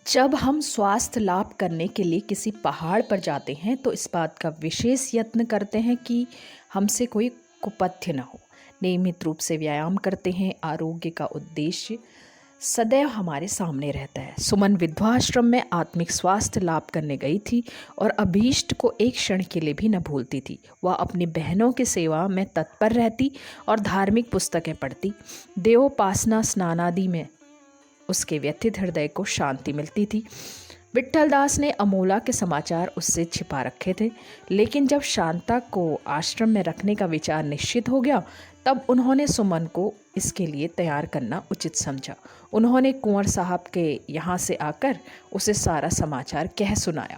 जब हम स्वास्थ्य लाभ करने के लिए किसी पहाड़ पर जाते हैं तो इस बात का विशेष यत्न करते हैं कि हमसे कोई कुपथ्य न हो। नियमित रूप से व्यायाम करते हैं। आरोग्य का उद्देश्य सदैव हमारे सामने रहता है। सुमन विधवा आश्रम में आत्मिक स्वास्थ्य लाभ करने गई थी और अभीष्ट को एक क्षण के लिए भी न भूलती थी। वह अपनी बहनों की सेवा में तत्पर रहती और धार्मिक पुस्तकें पढ़ती। देवोपासना स्नान आदि में उसके व्यथित हृदय को शांति मिलती थी। विट्ठल दास ने अमोला के समाचार उससे छिपा रखे थे, लेकिन जब शांता को आश्रम में रखने का विचार निश्चित हो गया तब उन्होंने सुमन को इसके लिए तैयार करना उचित समझा। उन्होंने कुंवर साहब के यहाँ से आकर उसे सारा समाचार कह सुनाया।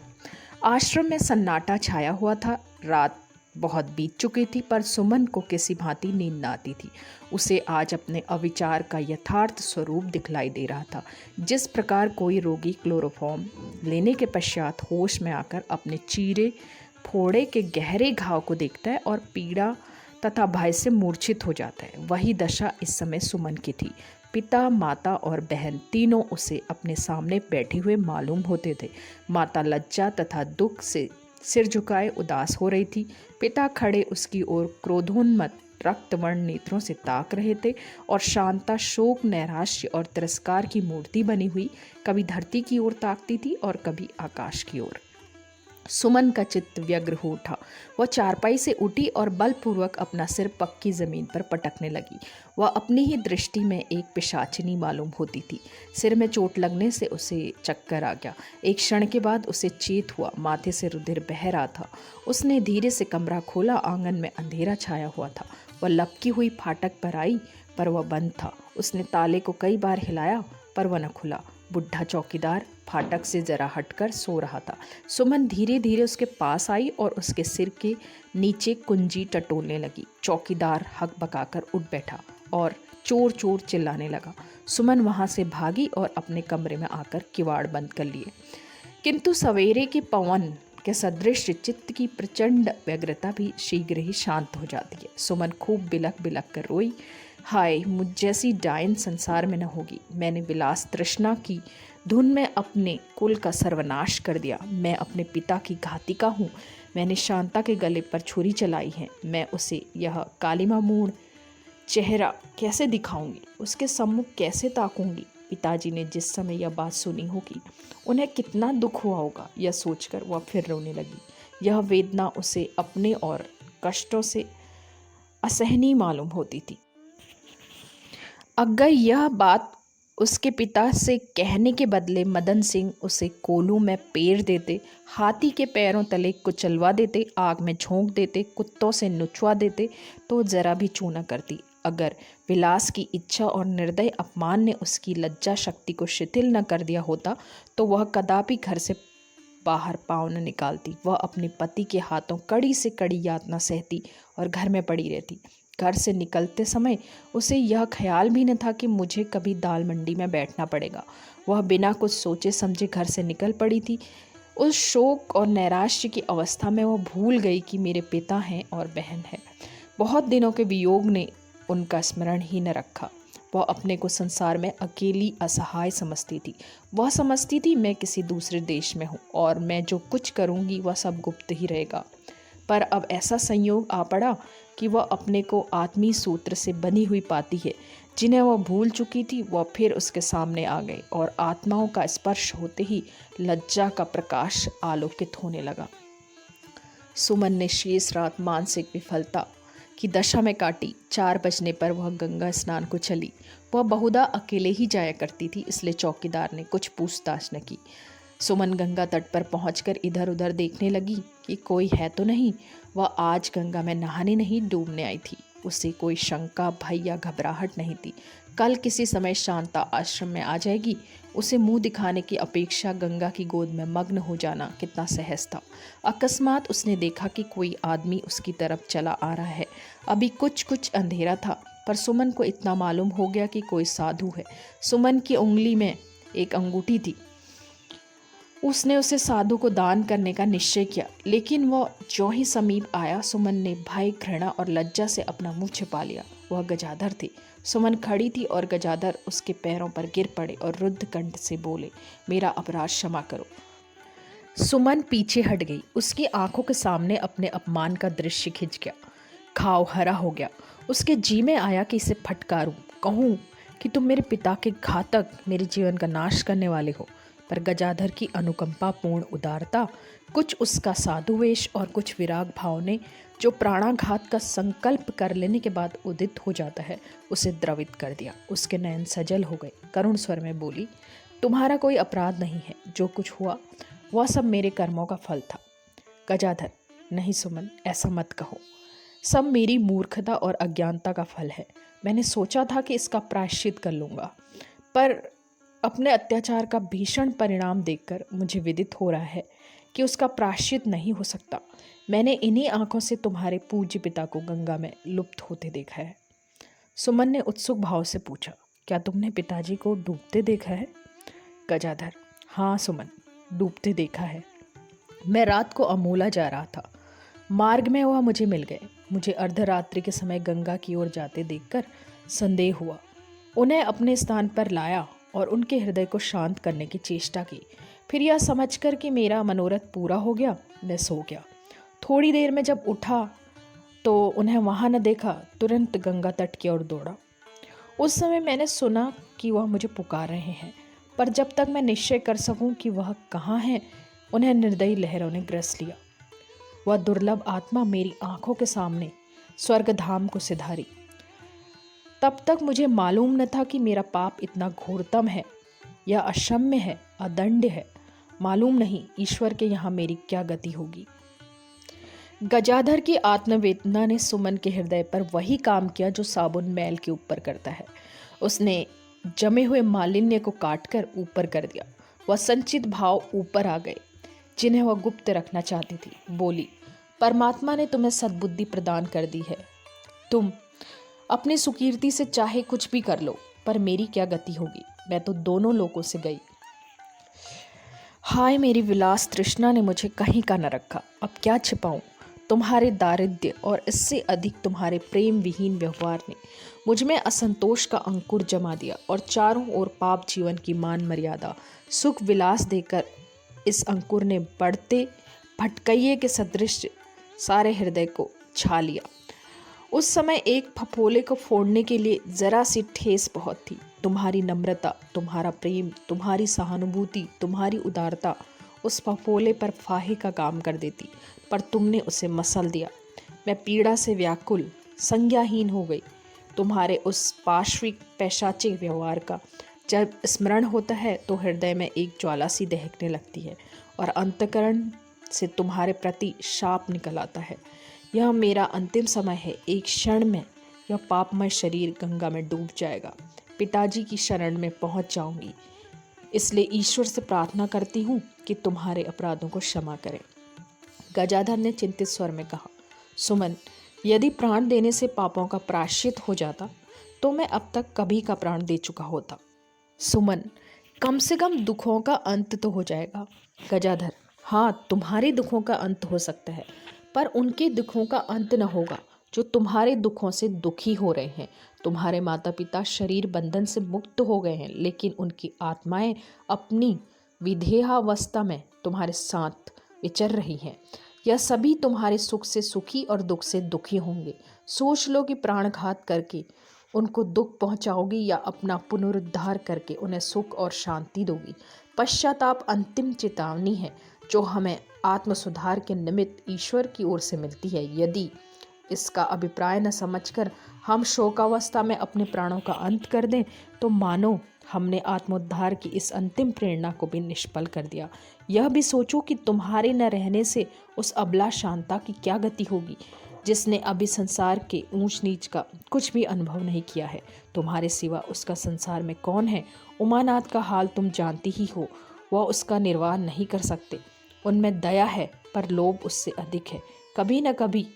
आश्रम में सन्नाटा छाया हुआ था। रात बहुत बीत चुकी थी, पर सुमन को किसी भांति नींद न आती थी। उसे आज अपने अविचार का यथार्थ स्वरूप दिखलाई दे रहा था। जिस प्रकार कोई रोगी क्लोरोफॉर्म लेने के पश्चात होश में आकर अपने चीरे फोड़े के गहरे घाव को देखता है और पीड़ा तथा भय से मूर्छित हो जाता है, वही दशा इस समय सुमन की थी। पिता, माता और बहन तीनों उसे अपने सामने बैठे हुए मालूम होते थे। माता लज्जा तथा दुख से सिर झुकाए उदास हो रही थी। पिता खड़े उसकी ओर क्रोधोन्मत्त रक्तवर्ण नेत्रों से ताक रहे थे और शांता शोक, नैराश्य और तिरस्कार की मूर्ति बनी हुई कभी धरती की ओर ताकती थी और कभी आकाश की ओर। सुमन का चित्त व्यग्र हो उठा। वह चारपाई से उठी और बलपूर्वक अपना सिर पक्की जमीन पर पटकने लगी। वह अपनी ही दृष्टि में एक पिशाचिनी मालूम होती थी। सिर में चोट लगने से उसे चक्कर आ गया। एक क्षण के बाद उसे चेत हुआ। माथे से रुधिर बह रहा था। उसने धीरे से कमरा खोला। आंगन में अंधेरा छाया हुआ था। वह लपकी हुई फाटक पर आई, पर वह बंद था। उसने ताले को कई बार हिलाया, पर वह न खुला। बुढ़ा चौकीदार फाटक से जरा हटकर सो रहा था। सुमन धीरे धीरे उसके पास आई और उसके सिर के नीचे कुंजी टटोलने लगी। चौकीदार हक बकाकर उठ बैठा और चोर चोर चिल्लाने लगा। सुमन वहां से भागी और अपने कमरे में आकर किवाड़ बंद कर लिए। किंतु सवेरे के पवन के सदृश चित्त की प्रचंड व्यग्रता भी शीघ्र ही शांत हो जाती है। सुमन खूब बिलख बिलख कर रोई। हाय, मुझ जैसी डायन संसार में न होगी। मैंने विलास तृष्णा की धुन में अपने कुल का सर्वनाश कर दिया। मैं अपने पिता की घातिका हूँ। मैंने शांता के गले पर छुरी चलाई है। मैं उसे यह कालिमा मूढ़ चेहरा कैसे दिखाऊंगी, उसके सम्मुख कैसे ताकूंगी। पिताजी ने जिस समय यह बात सुनी होगी, उन्हें कितना दुख हुआ होगा, यह सोचकर वह फिर रोने लगी। यह वेदना उसे अपने और कष्टों से असहनीय मालूम होती थी। अगर यह बात उसके पिता से कहने के बदले मदन सिंह उसे कोलू में पेर देते, हाथी के पैरों तले कुचलवा देते, आग में झोंक देते, कुत्तों से नुचवा देते, तो जरा भी चूँ न करती। अगर विलास की इच्छा और निर्दय अपमान ने उसकी लज्जा शक्ति को शिथिल न कर दिया होता तो वह कदापि घर से बाहर पाँव न निकालती। वह अपने पति के हाथों कड़ी से कड़ी यातना सहती और घर में पड़ी रहती। घर से निकलते समय उसे यह ख्याल भी न था कि मुझे कभी दाल मंडी में बैठना पड़ेगा। वह बिना कुछ सोचे समझे घर से निकल पड़ी थी। उस शोक और नैराश्य की अवस्था में वह भूल गई कि मेरे पिता हैं और बहन है। बहुत दिनों के वियोग ने उनका स्मरण ही न रखा। वह अपने को संसार में अकेली असहाय समझती थी। वह समझती थी मैं किसी दूसरे देश में हूँ और मैं जो कुछ करूँगी वह सब गुप्त ही रहेगा। पर अब ऐसा संयोग आ पड़ा कि वह अपने को आत्मीय सूत्र से बनी हुई पाती है। जिन्हें वह भूल चुकी थी वह फिर उसके सामने आ गए और आत्माओं का स्पर्श होते ही लज्जा का प्रकाश आलोकित होने लगा। सुमन ने शेष रात मानसिक विफलता की दशा में काटी। 4 बजने पर वह गंगा स्नान को चली। वह बहुधा अकेले ही जाया करती थी, इसलिए चौकीदार ने कुछ पूछताछ न की। सुमन गंगा तट पर पहुंचकर इधर उधर देखने लगी कि कोई है तो नहीं। वह आज गंगा में नहाने नहीं, डूबने आई थी। उसे कोई शंका, भय या घबराहट नहीं थी। कल किसी समय शांता आश्रम में आ जाएगी। उसे मुंह दिखाने की अपेक्षा गंगा की गोद में मग्न हो जाना कितना सहज था। अकस्मात उसने देखा कि कोई आदमी उसकी तरफ चला आ रहा है। अभी कुछ कुछ अंधेरा था, पर सुमन को इतना मालूम हो गया कि कोई साधु है। सुमन की उंगली में एक अंगूठी थी। उसने उसे साधु को दान करने का निश्चय किया, लेकिन वह जो ही समीप आया, सुमन ने भय, घृणा और लज्जा से अपना मुंह छिपा लिया। वह गजाधर थे। सुमन खड़ी थी और गजाधर उसके पैरों पर गिर पड़े और रुद्ध कंठ से बोले, मेरा अपराध क्षमा करो। सुमन पीछे हट गई। उसकी आंखों के सामने अपने अपमान का दृश्य खिंच गया। घाव हरा हो गया। उसके जी में आया कि इसे फटकारूं, कहूं कि तुम मेरे पिता के घातक, मेरे जीवन का नाश करने वाले हो। पर गजाधर की अनुकंपापूर्ण उदारता, कुछ उसका साधुवेश और कुछ विराग भाव ने, जो प्राणाघात का संकल्प कर लेने के बाद उदित हो जाता है, उसे द्रवित कर दिया। उसके नयन सजल हो गए। करुण स्वर में बोली, तुम्हारा कोई अपराध नहीं है। जो कुछ हुआ वह सब मेरे कर्मों का फल था। गजाधर, नहीं सुमन, ऐसा मत कहो। सब मेरी मूर्खता और अज्ञानता का फल है। मैंने सोचा था कि इसका प्रायश्चित कर लूँगा, पर अपने अत्याचार का भीषण परिणाम देखकर मुझे विदित हो रहा है कि उसका प्रायश्चित नहीं हो सकता। मैंने इन्हीं आंखों से तुम्हारे पूज्य पिता को गंगा में लुप्त होते देखा है। सुमन ने उत्सुक भाव से पूछा, क्या तुमने पिताजी को डूबते देखा है? गजाधर, हाँ सुमन, डूबते देखा है। मैं रात को अमोला जा रहा था। मार्ग में वह मुझे मिल गए। मुझे अर्धरात्रि के समय गंगा की ओर जाते देखकर संदेह हुआ। उन्हें अपने स्थान पर लाया और उनके हृदय को शांत करने की चेष्टा की। फिर यह समझकर कि मेरा मनोरथ पूरा हो गया, मैं सो गया। थोड़ी देर में जब उठा तो उन्हें वहाँ न देखा। तुरंत गंगा तट की ओर दौड़ा। उस समय मैंने सुना कि वह मुझे पुकार रहे हैं, पर जब तक मैं निश्चय कर सकूं कि वह कहाँ हैं, उन्हें निर्दयी लहरों ने ग्रस लिया। वह दुर्लभ आत्मा मेरी आंखों के सामने स्वर्गधाम को सिधारी। तब तक मुझे मालूम न था कि मेरा पाप इतना घोरतम है, यह अक्षम्य है, अदंड है। मालूम नहीं ईश्वर के यहाँ मेरी क्या गति होगी। गजाधर की आत्मवेदना ने सुमन के हृदय पर वही काम किया जो साबुन मैल के ऊपर करता है। उसने जमे हुए मालिन्य को काटकर ऊपर कर दिया। वह संचित भाव ऊपर आ गए जिन्हें वह गुप्त रखना चाहती थी। बोली, परमात्मा ने तुम्हें सद्बुद्धि प्रदान कर दी है। तुम अपनी सुकीर्ति से चाहे कुछ भी कर लो, पर मेरी क्या गति होगी? मैं तो दोनों लोगों से गई। हाय, मेरी विलास तृष्णा ने मुझे कहीं का न रखा। अब क्या छिपाऊं? तुम्हारे दारिद्र्य और इससे अधिक तुम्हारे प्रेम विहीन व्यवहार ने मुझ में असंतोष का अंकुर जमा दिया और चारों ओर पाप जीवन की मान मर्यादा सुख विलास देकर इस अंकुर ने बढ़ते भटकइये के सदृश सारे हृदय को छा लिया। उस समय एक फफोले को फोड़ने के लिए जरा सी ठेस बहुत थी। तुम्हारी नम्रता, तुम्हारा प्रेम, तुम्हारी सहानुभूति, तुम्हारी उदारता उस फफोले पर फाहे का काम कर देती, पर तुमने उसे मसल दिया। मैं पीड़ा से व्याकुल, संज्ञाहीन हो गई। तुम्हारे उस पाश्विक पैशाचिक व्यवहार का जब स्मरण होता है तो हृदय में एक ज्वाला सी दहकने लगती है और अंतःकरण से तुम्हारे प्रति शाप निकल आता है। यह मेरा अंतिम समय है। एक क्षण में यह पापमय शरीर गंगा में डूब जाएगा। पिताजी की शरण में पहुंच जाऊंगी। इसलिए ईश्वर से प्रार्थना करती हूँ कि तुम्हारे अपराधों को क्षमा करें। गजाधर ने चिंतित स्वर में कहा, सुमन, यदि प्राण देने से पापों का प्रायश्चित हो जाता तो मैं अब तक कभी का प्राण दे चुका होता। सुमन, कम से कम दुखों का अंत तो हो जाएगा। गजाधर, हाँ, तुम्हारे दुखों का अंत हो सकता है, पर उनके दुखों का अंत न होगा जो तुम्हारे दुखों से दुखी हो रहे हैं। तुम्हारे माता पिता शरीर बंधन से मुक्त हो गए हैं, लेकिन उनकी आत्माएं अपनी विधेयावस्था में तुम्हारे साथ विचर रही हैं। यह सभी तुम्हारे सुख से सुखी और दुख से दुखी होंगे। सोच लो कि प्राणघात करके उनको दुख पहुंचाओगी या अपना पुनरुद्धार करके उन्हें सुख और शांति दोगी। पश्चाताप अंतिम चेतावनी है जो हमें आत्म सुधार के निमित्त ईश्वर की ओर से मिलती है। यदि इसका अभिप्राय न समझकर हम शोकावस्था में अपने प्राणों का अंत कर दें तो मानो हमने आत्मोद्धार की इस अंतिम प्रेरणा को भी निष्फल कर दिया। यह भी सोचो कि तुम्हारे न रहने से उस अबला शांता की क्या गति होगी जिसने अभी संसार के ऊंच नीच का कुछ भी अनुभव नहीं किया है। तुम्हारे सिवा उसका संसार में कौन है? उमानाथ का हाल तुम जानती ही हो। वह उसका निर्वाह नहीं कर सकते। उनमें दया है पर लोभ उससे अधिक है। कभी न कभी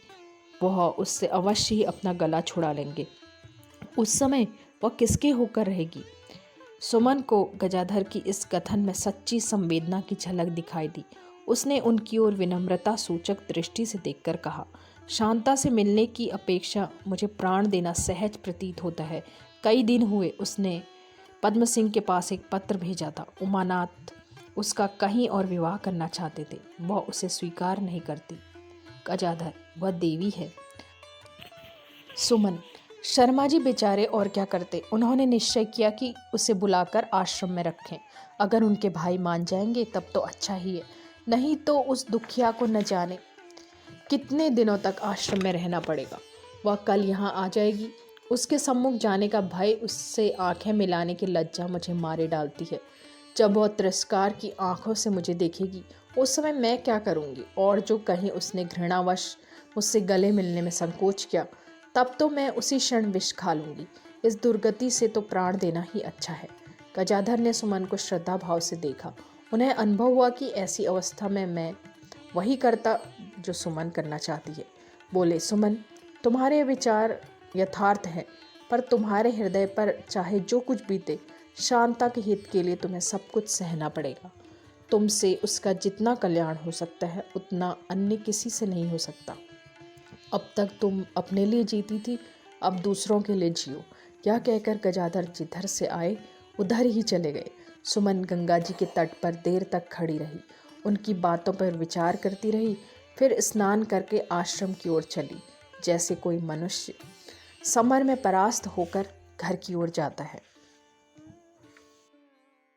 वह उससे अवश्य ही अपना गला छुड़ा लेंगे। उस समय वह किसके होकर रहेगी? सुमन को गजाधर की इस कथन में सच्ची संवेदना की झलक दिखाई दी। उसने उनकी ओर विनम्रता सूचक दृष्टि से देखकर कहा, शांता से मिलने की अपेक्षा मुझे प्राण देना सहज प्रतीत होता है। कई दिन हुए उसने पद्म सिंह के पास एक पत्र भेजा था। उमानाथ उसका कहीं और विवाह करना चाहते थे। वह उसे स्वीकार नहीं करती। गजाधर, वह देवी है। सुमन, शर्मा जी बेचारे और क्या करते। उन्होंने निश्चय किया कि उसे बुलाकर आश्रम में रखें। अगर उनके भाई मान जाएंगे तब तो अच्छा ही है, नहीं तो उस दुखिया को न जाने कितने दिनों तक आश्रम में रहना पड़ेगा। वह कल यहाँ आ जाएगी। उसके सम्मुख जाने का भय, उससे आंखें मिलाने की लज्जा मुझे मारे डालती है। जब वह तिरस्कार की आंखों से मुझे देखेगी, उस समय मैं क्या करूँगी। और जो कहीं उसने घृणावश मुझसे गले मिलने में संकोच किया, तब तो मैं उसी क्षण विष खा लूँगी। इस दुर्गति से तो प्राण देना ही अच्छा है। गजाधर ने सुमन को श्रद्धा भाव से देखा। उन्हें अनुभव हुआ कि ऐसी अवस्था में मैं वही करता जो सुमन करना चाहती है। बोले, सुमन, तुम्हारे विचार यथार्थ हैं, पर तुम्हारे हृदय पर चाहे जो कुछ बीते, शांता के हित के लिए तुम्हें सब कुछ सहना पड़ेगा। तुमसे उसका जितना कल्याण हो सकता है उतना अन्य किसी से नहीं हो सकता। अब तक तुम अपने लिए जीती थी, अब दूसरों के लिए जियो। यह कहकर गजाधर जिधर से आए उधर ही चले गए। सुमन गंगा जी के तट पर देर तक खड़ी रही, उनकी बातों पर विचार करती रही। फिर स्नान करके आश्रम की ओर चली, जैसे कोई मनुष्य समर में परास्त होकर घर की ओर जाता है।